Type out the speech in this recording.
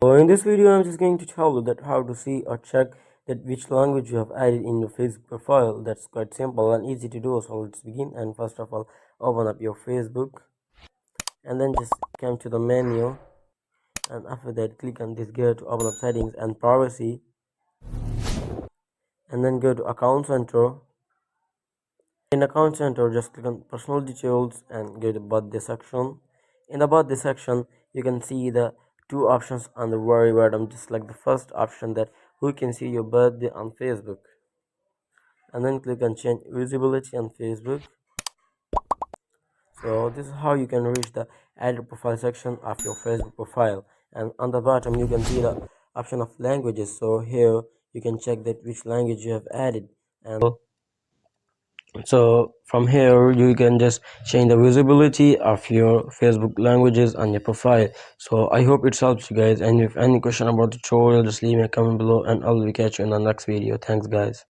So in this video I'm just going to tell you that how to see or check that which language you have added in your Facebook profile. That's quite simple and easy to do. So let's begin. And first of all, open up your Facebook and then just come to the menu, and after that click on this gear to open up settings and privacy, and then go to account center. In account center, just click on personal details and go to birthday section. In the birthday section, you can see the two options on the very bottom. Just like the first option, that who can see your birthday on Facebook, and then click on change visibility on Facebook. So this is how you can reach the add profile section of your Facebook profile. And on the bottom you can see the option of languages. So here you can check that which language you have added, and so from here you can just change the visibility of your Facebook languages on your profile. So I hope it helps you guys, and if any question about the tutorial, just leave me a comment below and I'll catch you in the next video. Thanks guys.